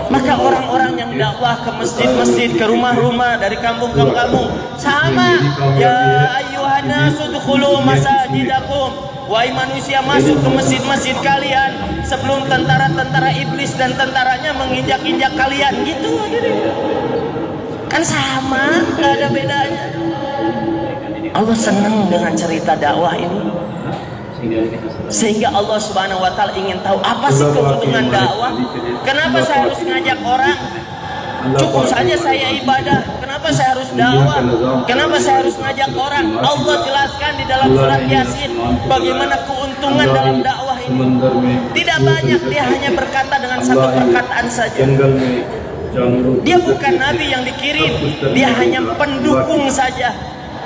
Maka orang-orang yang dakwah ke masjid-masjid, ke rumah-rumah, dari kampung ke kampung, sama. Ya ayyuhan nasu udkhulu masajidakum, wahai manusia, masuk ke masjid-masjid kalian sebelum tentara-tentara iblis dan tentaranya menginjak-injak kalian. Gitu kan, sama, gak ada bedanya. Allah senang dengan cerita dakwah ini, sehingga Allah Subhanahu wa Ta'ala ingin tahu apa sih keuntungan dakwah. Kenapa saya harus ngajak orang? Cukup saja saya ibadah. Kenapa saya harus dakwah? Kenapa saya harus ngajak orang? Allah jelaskan di dalam surat Yasin bagaimana keuntungan dalam dakwah ini. Tidak banyak, dia hanya berkata dengan satu perkataan saja. Dia bukan nabi yang dikirim, dia hanya pendukung saja.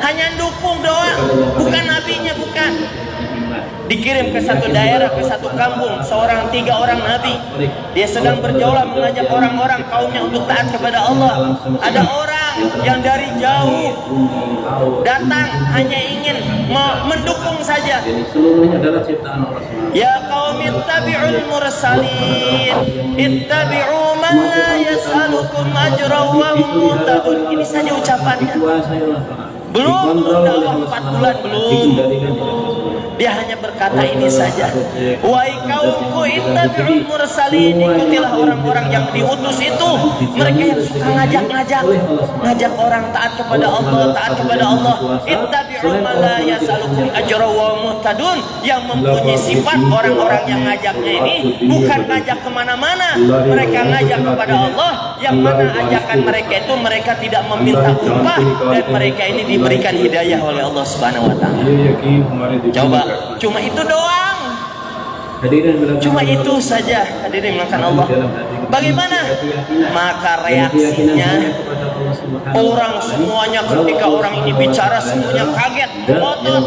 Hanya dukung doang, bukan nabinya, bukan. Dikirim ke satu daerah, ke satu kampung, 3 orang nabi. Dia sedang berjaulah mengajak orang-orang kaumnya untuk taat kepada Allah. Ada orang yang dari jauh datang hanya ingin mendukung saja. Seluruhnya adalah ciptaan Allah. Ya qaumi ittabi'ul mursalin, ittabi'u man la yas'alukum ajran wa hum muhtadun. Ini saja ucapannya. Belum dakwah 4 bulan, belum. Dia hanya berkata ini saja. Wahai kaumku, ittabi'ul mursalin, ikutilah orang-orang yang diutus itu. Mereka yang suka ngajak orang taat kepada Allah, Ittabi'u man la yas'alukum ajran wa muhtadun, yang mempunyai sifat orang-orang yang ngajaknya ini bukan ngajak kemana-mana. Mereka ngajak kepada Allah, yang mana ajakan mereka itu mereka tidak meminta upah, dan mereka ini diberikan hidayah oleh Allah Subhanahu wa Ta'ala. Coba, cuma itu doang. Cuma itu saja, hadirin makan Allah. Bagaimana? Maka reaksinya orang semuanya ketika orang ini bicara semuanya kaget, ngotot.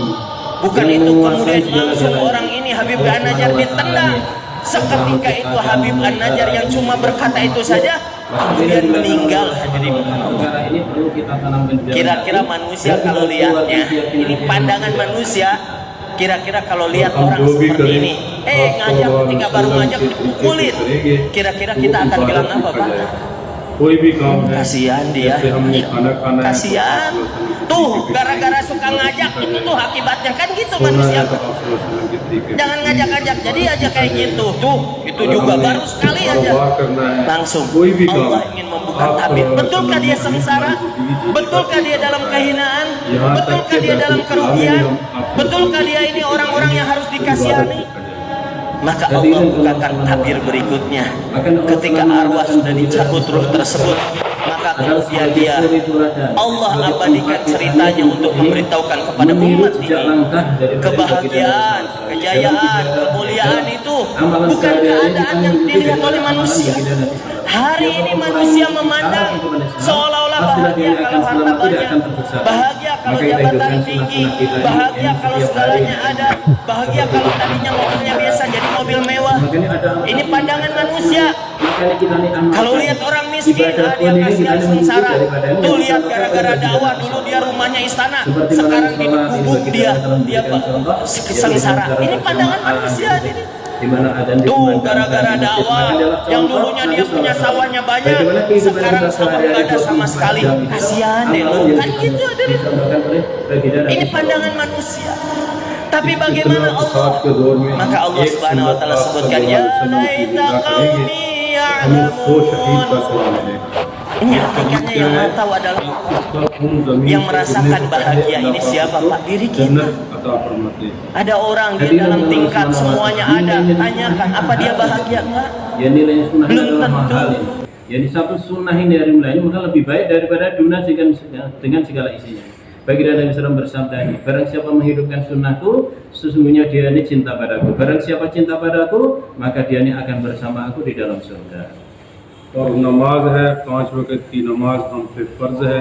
Bukan itu, kemudian langsung orang ini Habib An-Najjar ditendang. Seketika itu Habib An-Najjar yang cuma berkata itu saja kemudian meninggal, hadirin. Kira-kira manusia kalau lihatnya, ini pandangan manusia, kira-kira kalau lihat orang seperti ini, ngajak, ketika baru ngajak dipukulin, kira-kira kita akan bilang apa, Pak? Kasihan dia, kasihan. Tuh, gara-gara suka ngajak itu tuh akibatnya, kan gitu manusia. Jangan ngajak-ngajak, jadi aja kayak gitu. Tuh, itu juga baru sekali aja langsung Allah ingin membuka tabir. Betulkah dia sengsara? Betulkah dia dalam kehinaan? Betulkah dia dalam kerugian? Betulkah dia ini orang-orang yang harus dikasihani? Maka Allah bukakan tabir berikutnya. Ketika arwah sudah dicabut ruh tersebut, maka kemudian dia Allah abadikan ceritanya untuk memberitahukan kepada umat ini kebahagiaan, kejayaan, kemuliaan itu bukan keadaan yang dilihat oleh manusia. Hari ini manusia memandang seolah-olah bahagia kalau harta banyak, bahagia kalau jabatan tinggi, bahagia kalau segalanya ada, bahagia kalau tadinya mobilnya biasa jadi mobil mewah. Ini pandangan manusia. Kalau lihat orang miskin, dia kasihan sengsara. Tuh lihat, gara-gara dakwah dulu dia rumahnya istana, sekarang di gubuk dia sengsara. Ini pandangan manusia ini. Tuh gara-gara dakwah yang dulunya dia punya sawahnya banyak, sekarang sawah nggak ada sama sekali. Kasihan deh lo, kan gitu ada. Ini pandangan manusia. Tapi bagaimana Allah? Maka Allah Subhanahu wa Ta'ala sebutkan, ya laita qaumi ya'lamun. Ini hakikatnya yang tahu adalah yang merasakan bahagia ini siapa, Pak? Diri kita. Ada orang di dalam tingkat semuanya ada, tanyakan apa dia bahagia enggak? Belum tentu. Jadi satu sunnah ini dari mulanya maka lebih baik daripada dunia dengan segala isinya. Baginda Nabi SAW bersabda, barang siapa menghidupkan sunnahku, sesungguhnya dia ini cinta padaku. Barang siapa cinta padaku, maka dia ini akan bersama aku di dalam surga. और नमाज है 5 वक्त की नमाज हम पे फ़र्ज़ है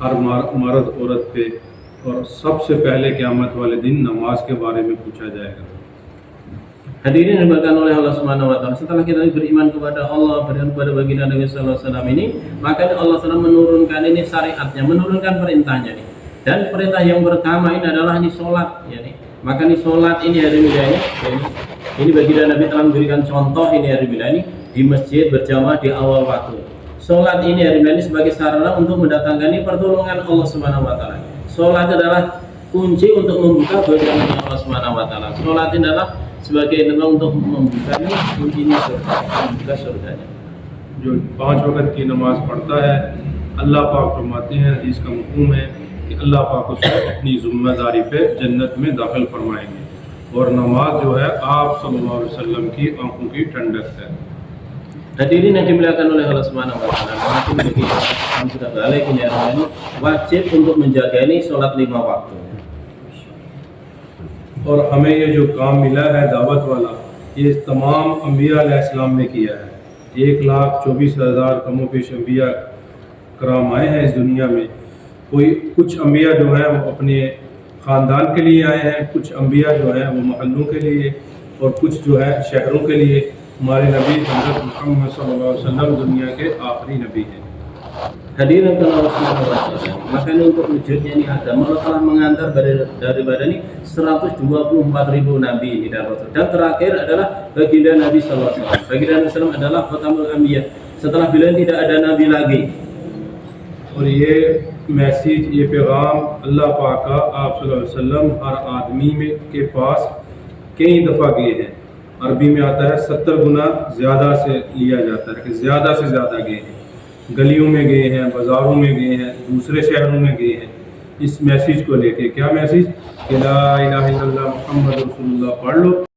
हर मर्द औरत पे, और सबसे पहले क़यामत वाले दिन नमाज के बारे में पूछा जाएगा. Hadirin yang dimuliakan oleh Allah Subhanahu wa Ta'ala, setelah kita beriman kepada Allah, beriman kepada baginda Nabi sallallahu alaihi wasallam ini, maka Allah SAW menurunkan ini syariatnya, menurunkan perintahnya nih. Dan perintah yang pertama ini adalah ini sholat, ya nih. Maka ini sholat ini hari mulia ini baginda Nabi telah memberikan contoh ini hari mulia ini. di masjid berjamaah di awal waktu. Sholat ini hari ini sebagai sarana untuk mendatangkan pertolongan Allah Subhanahu wa taala. Sholat adalah kunci untuk membuka berkahnya Allah Subhanahu wa taala. Sholat adalah sebagai tempat untuk membuka kuncinya surga, membuka surganya. जो 5 वक्त की नमाज पढ़ता है, अल्लाह पाक फरमाते हैं, इसका मफ़हूम है कि अल्लाह पाक उसको अपनी ज़िम्मेदारी पे जन्नत में दाखिल फरमाएंगे। और नमाज जो है आप सल्लल्लाहु अलैहि वसल्लम की आंखों की ठंडक है। Hadirin yang dimuliakan oleh Allah Subhanahu wa taala, mungkin bagi yang sudah balik ini wajib untuk menjaga ini sholat 5 waktu. और हमें ये जो काम मिला है दावत वाला, ये तमाम अम्बिया अलैहिस्सलाम ने किया है। 1,24,000 कमो पेश अम्बिया कराम आए हैं इस दुनिया में। कुछ अम्बिया जो हैं वो अपने ख़ानदान के लिए आए हैं, कुछ अम्बिया जो हैं वो महल्लों के लिए, और कुछ जो है शहरों के लिए। हमारे नबी हज़रत मुहम्मद सल्लल्लाहु अलैहि वसल्लम दुनिया के आखिरी नबी हैं। Hadirin Allah Subhanahu wa taala, makanya untuk wujudnya ini agama Allah telah mengantar daripada ini 124.000 nabi ini dan rasul. Dan terakhir adalah baginda Nabi sallallahu alaihi wasallam. Baginda Nabi sallallahu adalah khatamul anbiya. Setelah beliau tidak ada nabi lagi. और ये मैसेज, ये पैगाम अल्लाह पाक का आप सल्लल्लाहु अलैहि वसल्लम हर आदमी में के पास कई दफ़ा गए हैं। अरबी में आता है 70 गुना ज़्यादा से लिया जाता है कि ज़्यादा से ज़्यादा गए हैं। गलियों में गए हैं, बाज़ारों में गए हैं, दूसरे शहरों में गए हैं इस मैसेज को लेके। क्या मैसेज? कि ला इलाहा इल्लल्लाह मुहम्मद रसूलुल्लाह पढ़ लो।